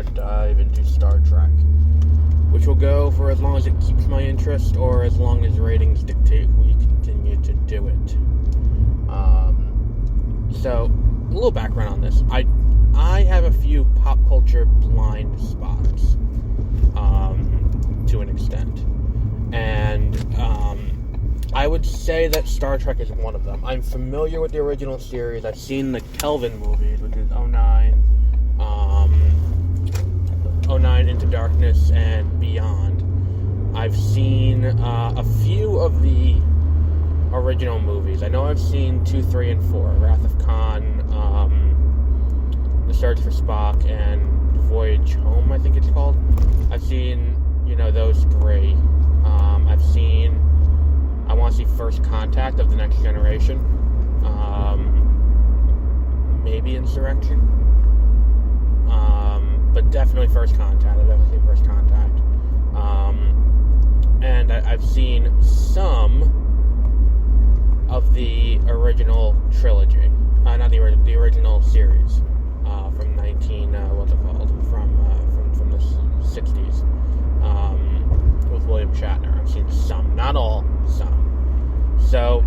large dive into Star Trek, which will go for as long as it keeps my interest or as long as ratings dictate we continue to do it. So, a little background on this. I have a few pop culture blind spots, to an extent. And I would say that Star Trek is one of them. I'm familiar with the original series. I've seen the Kelvin movies, which is 09 Into Darkness and Beyond. I've seen a few of the original movies. I know I've seen 2, 3, and 4. Wrath of Khan, The Search for Spock, and Voyage Home, I think it's called. I've seen, those 3. I've seen, I want to see First Contact of the Next Generation. Maybe Insurrection. But definitely First Contact. I've definitely seen First Contact. And I've seen some of the original trilogy. Not the original series. From from the 60s. With William Shatner. I've seen some. Not all. Some. So,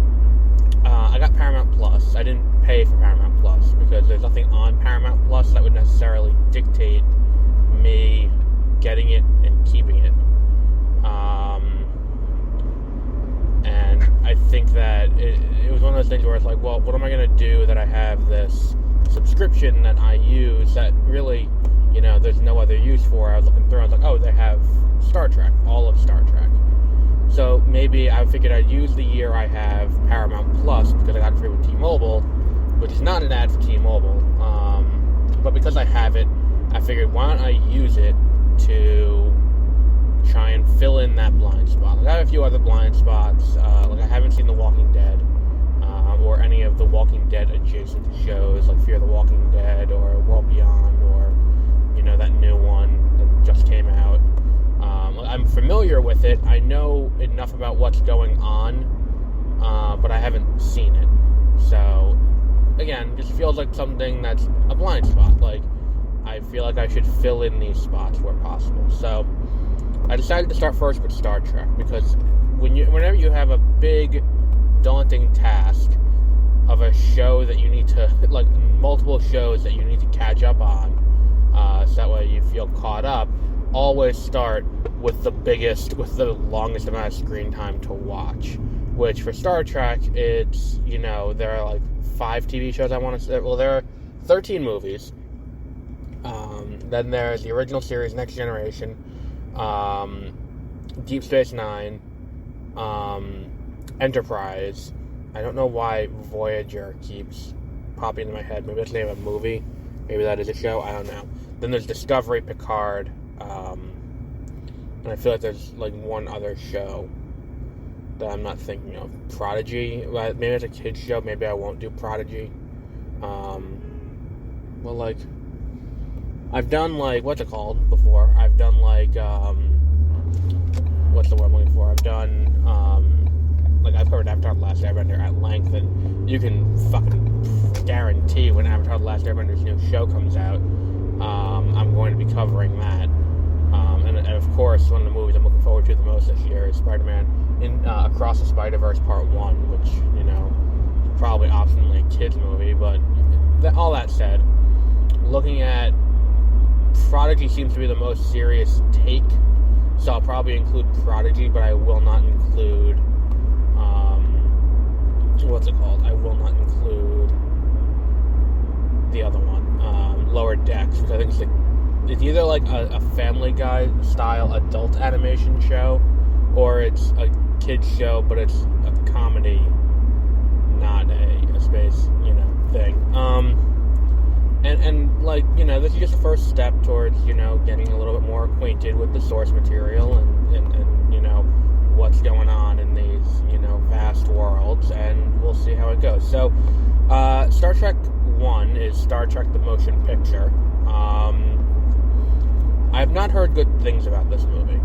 I got Paramount Plus. I didn't pay for Paramount Plus because there's nothing on Paramount Plus that would necessarily dictate me getting it and keeping it. And I think that it was one of those things where it's like, well, what am I going to do that I have this subscription that I use that really, there's no other use for? I was looking through, I was like, oh, they have Star Trek, all of Star Trek. So maybe I figured I'd use the year I have Paramount Plus because I got it free with T-Mobile, which is not an ad for T-Mobile. But because I have it, I figured, why don't I use it to try and fill in that blind spot. Like, I have a few other blind spots. Like, I haven't seen The Walking Dead, or any of the Walking Dead adjacent shows, like Fear the Walking Dead, or World Beyond, or, that new one that just came out. I'm familiar with it. I know enough about what's going on, but I haven't seen it. So, again, just feels like something that's a blind spot. Like, I feel like I should fill in these spots where possible. So, I decided to start first with Star Trek, because whenever you have a big, daunting task of a show that you need to, like, multiple shows that you need to catch up on, so that way you feel caught up, always start with the longest amount of screen time to watch. Which, for Star Trek, it's, there are, like, 5 TV shows I want to say. Well, there are 13 movies. Then there's the original series, Next Generation, Deep Space Nine, Enterprise. I don't know why Voyager keeps popping into my head. Maybe that's the name of a movie. Maybe that is a show. I don't know. Then there's Discovery, Picard, and I feel like there's, like, one other show that I'm not thinking of. Prodigy. Maybe it's a kid's show. Maybe I won't do Prodigy. Well, like, I've done, like, what's it called before? I've done, like, what's the word I'm looking for? I've done, like, I've covered Avatar: The Last Airbender at length, and you can fucking guarantee when Avatar: The Last Airbender's new show comes out, I'm going to be covering that. And of course, one of the movies I'm looking forward to the most this year is Spider-Man Across the Spider-Verse Part 1, which, probably optionally a kid's movie, but all that said, looking at Prodigy seems to be the most serious take, so I'll probably include Prodigy, but I will not include, what's it called? I will not include the other one, Lower Decks, which I think it's either like a Family Guy style adult animation show, or it's a kid's show, but it's a comedy, not a space, thing. And like, this is just the first step towards, getting a little bit more acquainted with the source material and what's going on in these, vast worlds, and we'll see how it goes. So, Star Trek 1 is Star Trek the Motion Picture. I have not heard good things about this movie.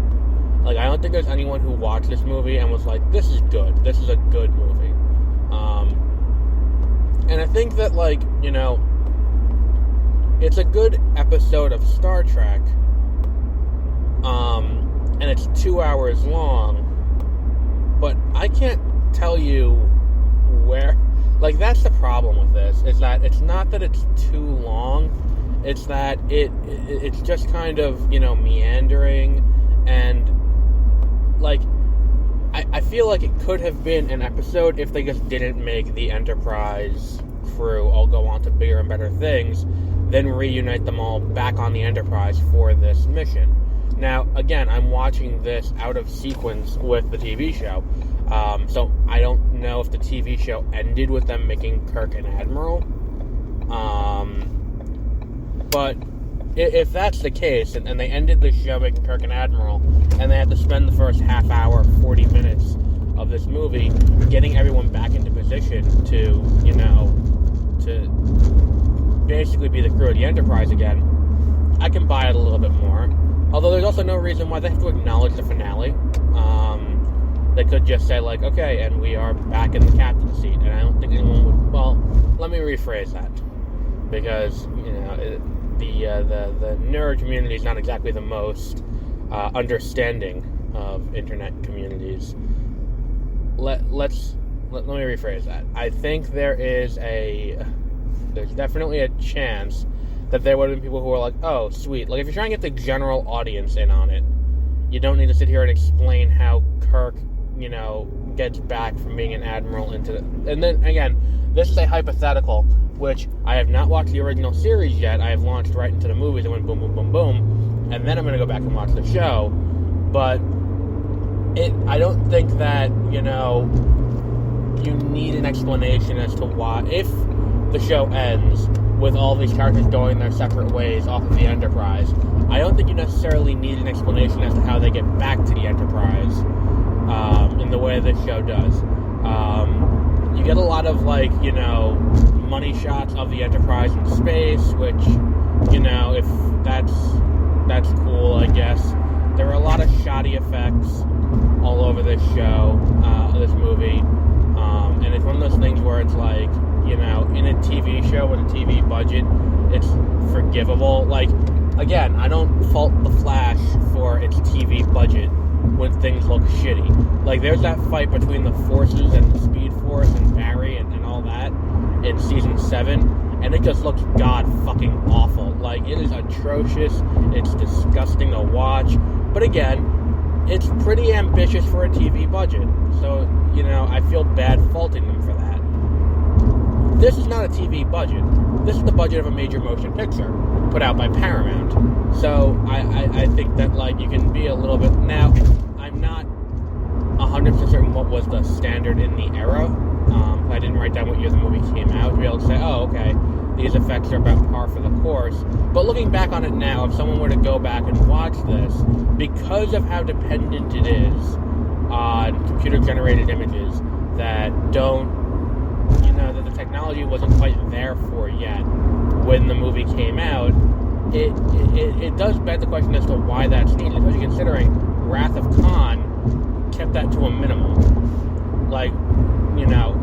Like, I don't think there's anyone who watched this movie and was like, this is good. This is a good movie. And I think that, like, it's a good episode of Star Trek, and it's 2 hours long, but I can't tell you where, like, that's the problem with this, is that it's not that it's too long, it's that it's just kind of, meandering, and, like, I feel like it could have been an episode if they just didn't make the Enterprise crew all go on to bigger and better things, then reunite them all back on the Enterprise for this mission. Now, again, I'm watching this out of sequence with the TV show, so I don't know if the TV show ended with them making Kirk an admiral, but if that's the case, and they ended the show making Kirk an admiral, and they had to spend the first half hour, 40 minutes of this movie getting everyone back into position to basically be the crew of the Enterprise again, I can buy it a little bit more. Although there's also no reason why they have to acknowledge the finale. They could just say, like, okay, and we are back in the captain's seat. And I don't think anyone would... Well, let me rephrase that. Because, the nerd community is not exactly the most understanding of internet communities. Let me rephrase that. I think there's definitely a chance that there would have been people who were like, oh, sweet. Like, if you're trying to get the general audience in on it, you don't need to sit here and explain how Kirk, gets back from being an admiral into... And then, again, this is a hypothetical, which I have not watched the original series yet. I have launched right into the movies and went boom, boom, boom, boom. And then I'm going to go back and watch the show. But I don't think that, you need an explanation as to why... If the show ends with all these characters going their separate ways off of the Enterprise, I don't think you necessarily need an explanation as to how they get back to the Enterprise in the way this show does. You get a lot of, money shots of the Enterprise in space, which, if that's cool, I guess. There are a lot of shoddy effects all over this show, this movie, and it's one of those things where it's like, in a TV show with a TV budget, it's forgivable. Like, again, I don't fault The Flash for its TV budget when things look shitty. Like, there's that fight between the Forces and the Speed Force and Barry and all that in Season 7, and it just looks god-fucking awful. Like, it is atrocious, it's disgusting to watch, but again, it's pretty ambitious for a TV budget, so, I feel bad faulting them for that. This is not a TV budget. This is the budget of a major motion picture put out by Paramount. So I think that, you can be a little bit... Now, I'm not 100% certain what was the standard in the era. I didn't write down what year the movie came out to be able to say, oh, okay, these effects are about par for the course. But looking back on it now, if someone were to go back and watch this, because of how dependent it is on computer-generated images that don't... that the technology wasn't quite there for yet when the movie came out, it does beg the question as to why that's needed, especially considering Wrath of Khan kept that to a minimum. Like,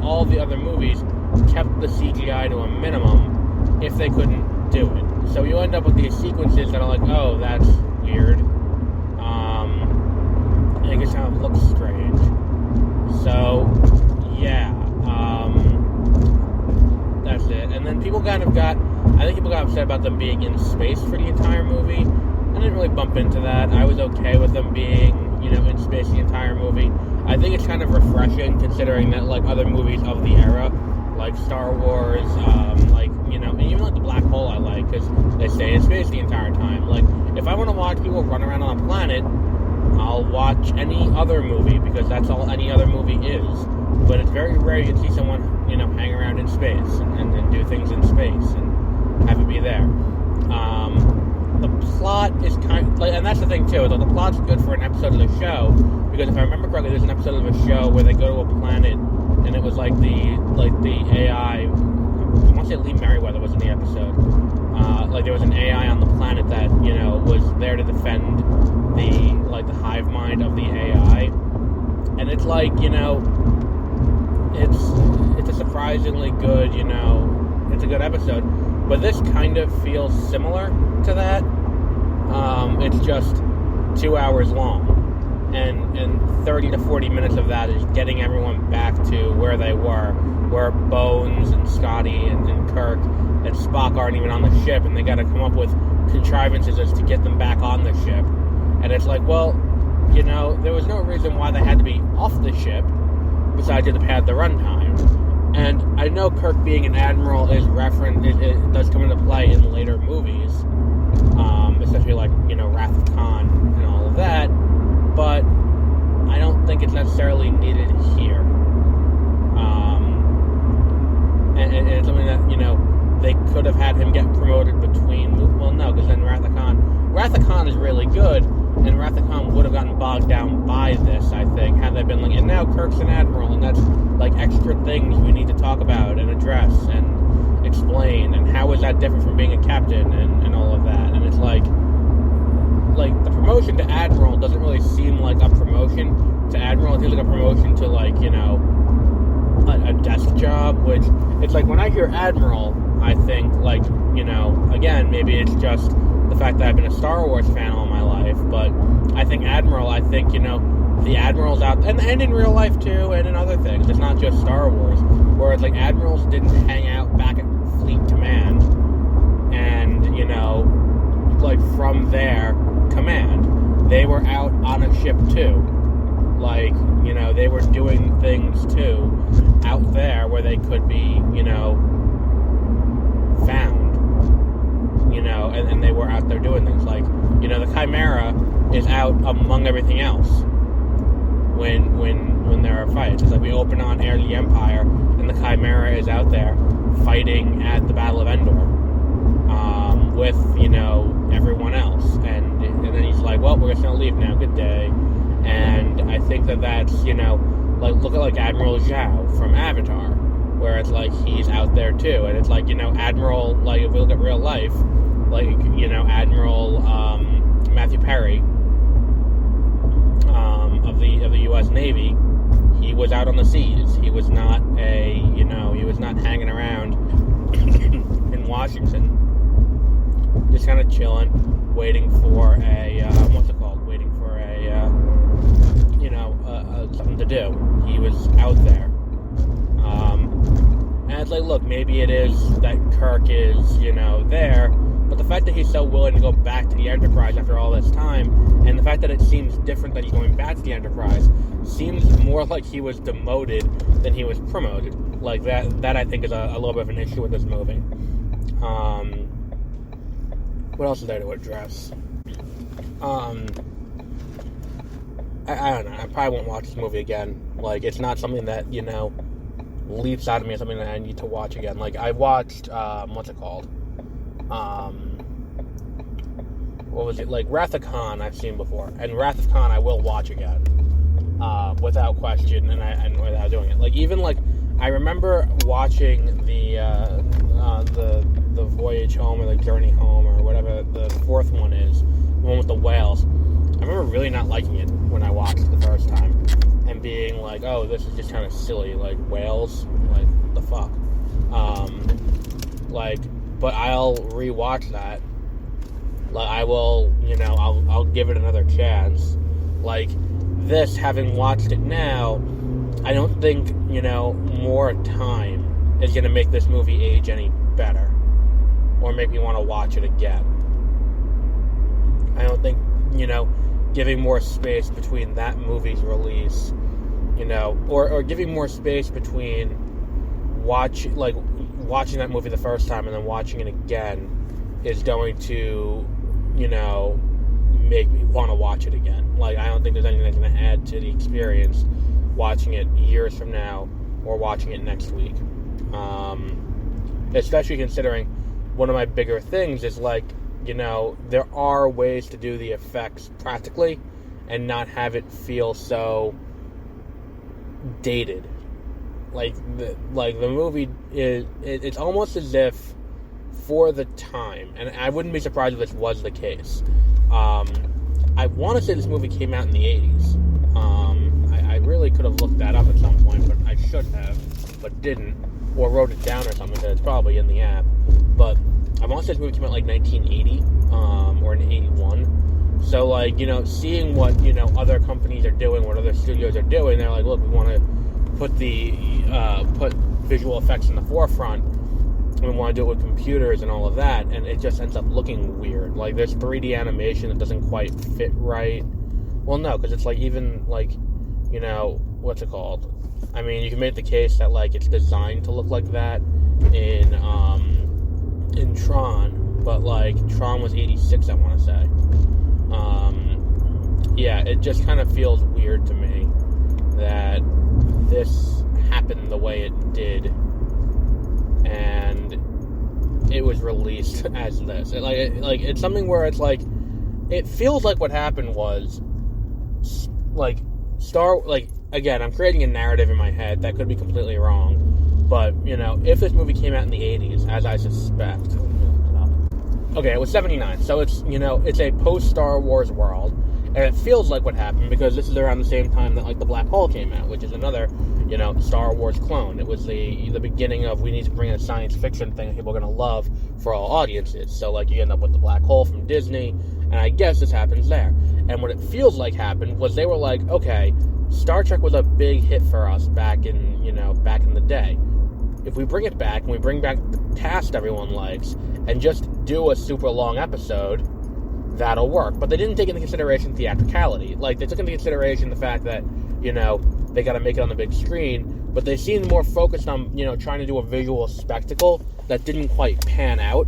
all the other movies kept the CGI to a minimum if they couldn't do it. So you end up with these sequences that are like, oh, that's weird. And it just kind of looks strange. So, yeah. That's it. And then people kind of got upset about them being in space for the entire movie. I didn't really bump into that. I was okay with them being, in space the entire movie. I think it's kind of refreshing considering that, other movies of the era, like Star Wars, and even the Black Hole I like, because they stay in space the entire time. Like, if I want to watch people run around on a planet, I'll watch any other movie, because that's all any other movie is. But it's very rare you see someone, hang around in space and do things in space and have it be there. The plot is kind of, and that's the thing too, the plot's good for an episode of the show, because if I remember correctly, there's an episode of a show where they go to a planet, and it was the AI, I want to say Lee Merriweather was in the episode, there was an AI on the planet that, was there to defend the hive mind of the AI, and it's it's a surprisingly good, it's a good episode, But this kind of feels similar to that. It's just 2 hours long. And 30 to 40 minutes of that is getting everyone back to where they were, where Bones and Scotty and Kirk and Spock aren't even on the ship, and they got to come up with contrivances as to get them back on the ship. And it's like, well, there was no reason why they had to be off the ship besides to pad the runtime. And I know Kirk being an admiral is it does come into play in later movies, especially like, Wrath of Khan and all of that, but I don't think it's necessarily needed here. And it's something that, they could have had him get promoted between, well, no, because then Wrath of Khan is really good, and Wrath of Khan would have gotten bogged down by this, I think, had they been like, and now Kirk's an admiral, and that's like extra things we need to talk about and address and explain, and how is that different from being a captain and all of that. And it's like the promotion to admiral doesn't really seem like a promotion to admiral. It feels like a promotion to, like, a desk job, which it's like when I hear admiral, I think, like, again, maybe it's just the fact that I've been a Star Wars fan all my life, but I think admiral, the admirals out, and in real life too, and in other things, it's not just Star Wars, whereas like admirals didn't hang out back at Fleet Command, and like from their command, they were out on a ship too, like, they were doing things too out there where they could be, found, and they were out there doing things like, the Chimera is out among everything else when there are fights. It's like we open on Heir to the Empire, and the Chimera is out there fighting at the Battle of Endor with, everyone else. And then he's like, well, we're just going to leave now. Good day. And I think that's, like, look at, like, Admiral Zhao from Avatar, where it's like he's out there too. And it's like, Admiral, like, if we look at real life, like, Admiral Matthew Perry of the U.S. Navy, he was out on the seas. He was not he was not hanging around in Washington, just kind of chilling, waiting for waiting for something to do. He was out there. And it's like, look, maybe it is that Kirk is, there, but the fact that he's so willing to go back to the Enterprise after all this time, and the fact that it seems different that he's going back to the Enterprise, seems more like he was demoted than he was promoted. Like, that I think is a little bit of an issue with this movie. What else is there to address? I don't know. I probably won't watch this movie again. Like, it's not something that, leaps out of me as something that I need to watch again. Like, I watched, what's it called? What was it? Like, Wrath of Khan I've seen before. And Wrath of Khan I will watch again. Without question, and without doing it. Like, even, like, I remember watching the Voyage Home, or the Journey Home, or whatever the fourth one is, the one with the whales. I remember really not liking it when I watched it the first time, and being like, oh, this is just kind of silly, like, whales, like, what the fuck? But I'll rewatch that. Like, I will, I'll give it another chance. Like, this, having watched it now, I don't think, more time is going to make this movie age any better, or make me want to watch it again. I don't think, giving more space between that movie's release, or giving more space between watching that movie the first time and then watching it again is going to, make me want to watch it again. Like, I don't think there's anything that's going to add to the experience watching it years from now or watching it next week. Especially considering one of my bigger things is, like, there are ways to do the effects practically and not have it feel so dated. Like the movie it's almost as if, for the time, and I wouldn't be surprised if this was the case, I want to say this movie came out in the 80s. I really could have looked that up at some point, but I should have, but didn't, or wrote it down or something, because it's probably in the app. but I want to say this movie came out like 1980 or in 81. So, like, you know, seeing what, you know, other companies are doing, what other studios are doing, they're like, look, we want to put visual effects in the forefront. We want to do it with computers and all of that, and it just ends up looking weird. Like, there's 3D animation that doesn't quite fit right. Well, no, because it's like, even like, you know, what's it called? I mean, you can make the case that, like, it's designed to look like that in Tron, but, like, Tron was 86, I want to say. Yeah, it just kind of feels weird to me that this happened the way it did, and it was released as this. It's something where it's like, it feels like what happened was, like, again, I'm creating a narrative in my head that could be completely wrong, but, you know, if this movie came out in the 80s, as I suspect, okay, it was 79, so it's, you know, it's a post-Star Wars world, and it feels like what happened, because this is around the same time that, like, The Black Hole came out, which is another, you know, Star Wars clone. It was the beginning of, we need to bring in a science fiction thing that people are going to love for all audiences, so, like, you end up with The Black Hole from Disney, and I guess this happens there. And what it feels like happened was they were like, okay, Star Trek was a big hit for us back in the day. If we bring it back, and we bring back the cast everyone likes, and just do a super long episode, that'll work. But they didn't take into consideration theatricality. Like, they took into consideration the fact that, you know, they got to make it on the big screen, but they seemed more focused on, you know, trying to do a visual spectacle that didn't quite pan out,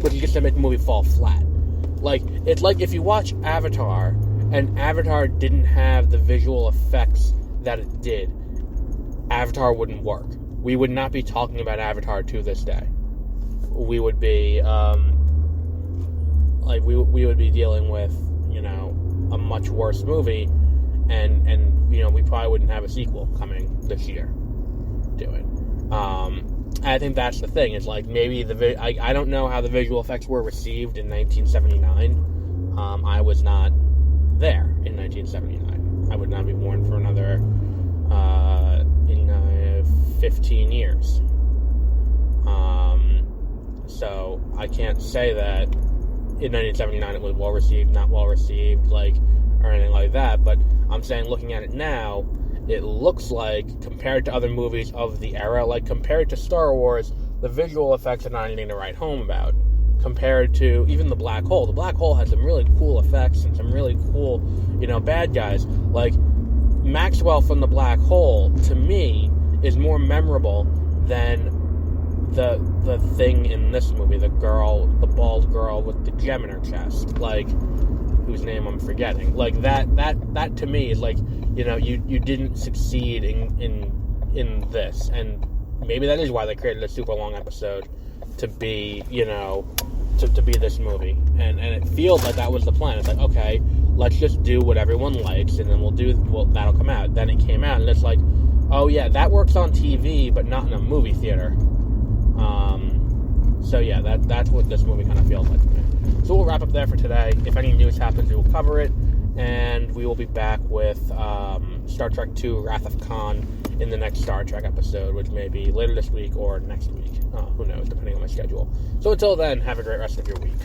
which is just to make the movie fall flat. Like, it's like if you watch Avatar, and Avatar didn't have the visual effects that it did, Avatar wouldn't work. We would not be talking about Avatar to this day. We would be, we would be dealing with, you know, a much worse movie, and you know, we probably wouldn't have a sequel coming this year to it. I think that's the thing. It's like, maybe I don't know how the visual effects were received in 1979. I was not there in 1979. I would not be born for another 15 years. So I can't say that in 1979 it was well received, not well received, like, or anything like that. But I'm saying, looking at it now, it looks like, compared to other movies of the era, like, compared to Star Wars, the visual effects are not anything to write home about. Compared to even The Black Hole. The Black Hole has some really cool effects and some really cool, you know, bad guys. Like, Maxwell from The Black Hole, to me, is more memorable than the thing in this movie, the bald girl with the gem in her chest, like, whose name I'm forgetting. Like, that to me is like, you know, you didn't succeed in this, and maybe that is why they created a super long episode to be, you know, to be this movie, and it feels like that was the plan. It's like, okay, let's just do what everyone likes, and then that'll come out. Then it came out, and it's like, oh yeah, that works on TV, but not in a movie theater. So yeah, that's what this movie kind of feels like to me. So we'll wrap up there for today. If any news happens, we will cover it, and we will be back with Star Trek II: Wrath of Khan in the next Star Trek episode, which may be later this week or next week. Who knows, depending on my schedule. So until then, have a great rest of your week.